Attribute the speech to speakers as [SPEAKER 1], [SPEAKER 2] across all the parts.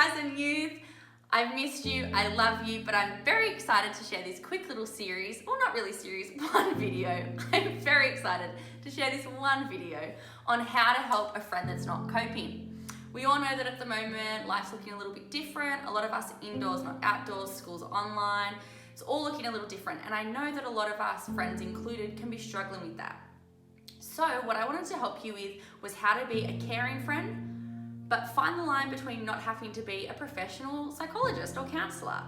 [SPEAKER 1] guys and youth. I've missed you, I love you, but I'm very excited to share this quick little series, or not really series, one video. I'm very excited to share this one video on how to help a friend that's not coping. We all know that at the moment, life's looking a little bit different. A lot of us are indoors, not outdoors, schools are online. It's all looking a little different. And I know that a lot of us, friends included, can be struggling with that. So what I wanted to help you with was how to be a caring friend, but find the line between not having to be a professional psychologist or counsellor.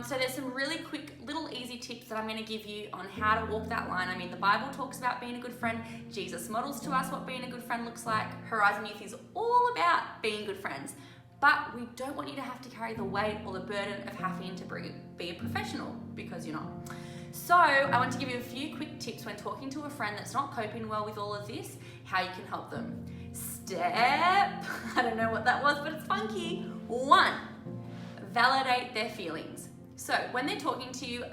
[SPEAKER 1] So there's some really quick, little easy tips that I'm going to give you on how to walk that line. I mean, the Bible talks about being a good friend. Jesus models to us what being a good friend looks like. Horizon Youth is all about being good friends. But we don't want you to have to carry the weight or the burden of having to be a professional, because you're not. So I want to give you a few quick tips when talking to a friend that's not coping well with all of this, how you can help them. Step, I don't know what that was, but it's funky. 1, validate their feelings. So when they're talking to you,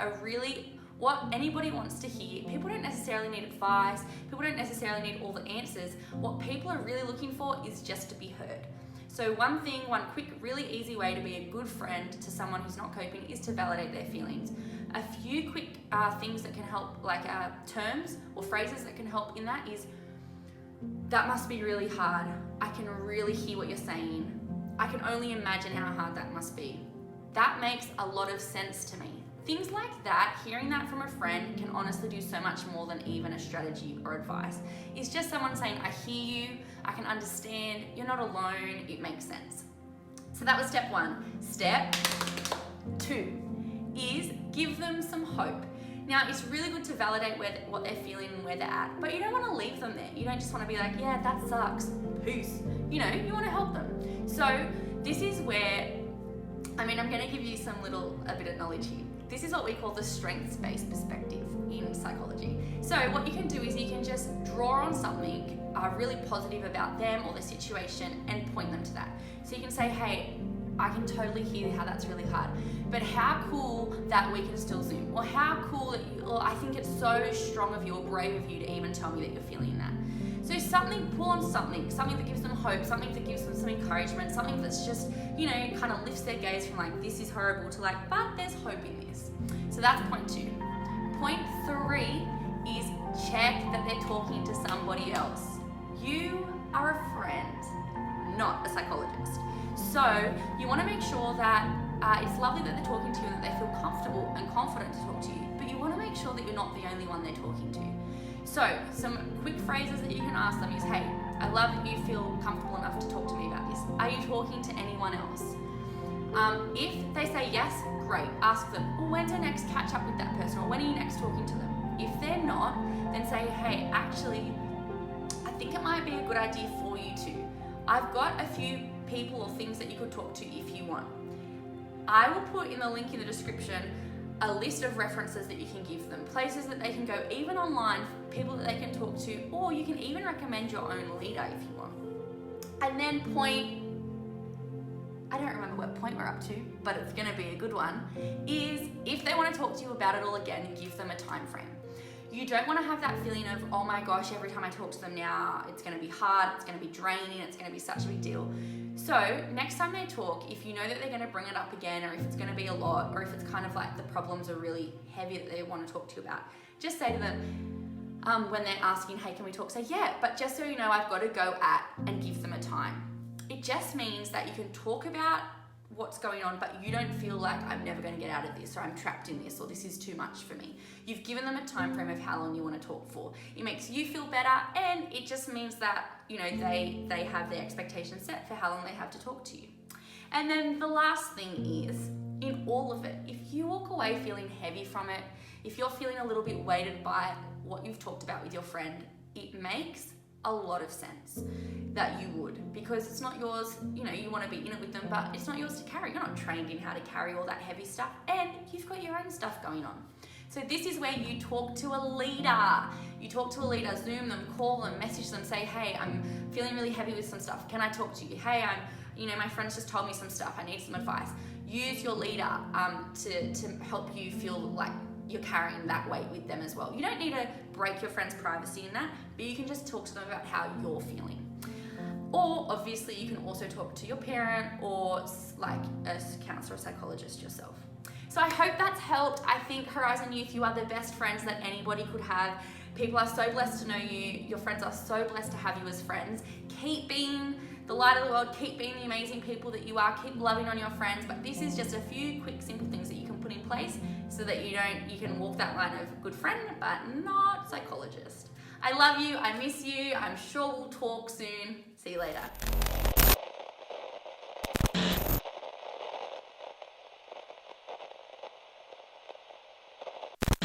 [SPEAKER 1] what anybody wants to hear, people don't necessarily need advice, people don't necessarily need all the answers. What people are really looking for is just to be heard. So one quick, really easy way to be a good friend to someone who's not coping is to validate their feelings. A few quick things that can help, like terms or phrases that can help in that is, that must be really hard. I can really hear what you're saying. I can only imagine how hard that must be. That makes a lot of sense to me. Things like that, hearing that from a friend can honestly do so much more than even a strategy or advice. It's just someone saying, I hear you, I can understand, you're not alone, it makes sense. So that was step 1. Step 2 is give them some hope. Now, it's really good to validate what they're feeling and where they're at, but you don't want to leave them there. You don't just want to be like, yeah, that sucks, peace. You want to help them. So this is where, I'm going to give you a bit of knowledge here. This is what we call the strengths-based perspective in psychology. So what you can do is you can just draw on something really positive about them or the situation and point them to that. So you can say, hey, I can totally hear how that's really hard, but how cool that we can still Zoom, or how cool I think it's so strong of you or brave of you to even tell me that you're feeling that. So pull on something that gives them hope, something that gives them some encouragement, something that's just, kind of lifts their gaze from like, this is horrible to like, but there's hope in this. So that's point 2. Point 3 is check that they're talking to somebody else. You are a friend, not a psychologist. So you want to make sure that it's lovely that they're talking to you and that they feel comfortable and confident to talk to you, but you want to make sure that you're not the only one they're talking to. So some quick phrases that you can ask them is, hey, I love that you feel comfortable enough to talk to me about this. Are you talking to anyone else? If they say yes, great. Ask them, well, when's your next catch up with that person, or when are you next talking to them? If they're not, then say, hey, actually, I think it might be a good idea for you to. I've got a few people or things that you could talk to if you want. I will put in the link in the description a list of references that you can give them, places that they can go, even online, people that they can talk to, or you can even recommend your own leader if you want. And then I don't remember what point we're up to, but it's going to be a good one, is if they want to talk to you about it all again, give them a time frame. You don't want to have that feeling of, oh my gosh, every time I talk to them now, it's going to be hard, it's going to be draining, it's going to be such a big deal. So next time they talk, if you know that they're going to bring it up again, or if it's going to be a lot, or if it's kind of like the problems are really heavy that they want to talk to you about, just say to them when they're asking, hey, can we talk? Say, yeah, but just so you know, I've got to go at, and give them a time. It just means that you can talk about what's going on, but you don't feel like I'm never going to get out of this, or I'm trapped in this, or this is too much for me. You've given them a time frame of how long you want to talk for. It makes you feel better, and it just means that they have their expectations set for how long they have to talk to you. And then the last thing is, in all of it, if you walk away feeling heavy from it, if you're feeling a little bit weighted by what you've talked about with your friend, it makes a lot of sense that you would, because it's not yours. You want to be in it with them, but it's not yours to carry. You're not trained in how to carry all that heavy stuff, and you've got your own stuff going on. So this is where you talk to a leader. You talk to a leader, Zoom them, call them, message them, say, hey, I'm feeling really heavy with some stuff. Can I talk to you? Hey, my friends just told me some stuff. I need some advice. Use your leader to help you feel like you're carrying that weight with them as well. You don't need to break your friend's privacy in that, but you can just talk to them about how you're feeling. Or Or obviously you can also talk to your parent or like a counselor or psychologist yourself. So I hope that's helped. I think Horizon Youth, you are the best friends that anybody could have. People are so blessed to know you. Your friends are so blessed to have you as friends. Keep being the light of the world. Keep being the amazing people that you are. Keep loving on your friends. But this is just a few quick, simple things that you can put in place so that you can walk that line of good friend, but not psychologist. I love you. I miss you. I'm sure we'll talk soon. See you later.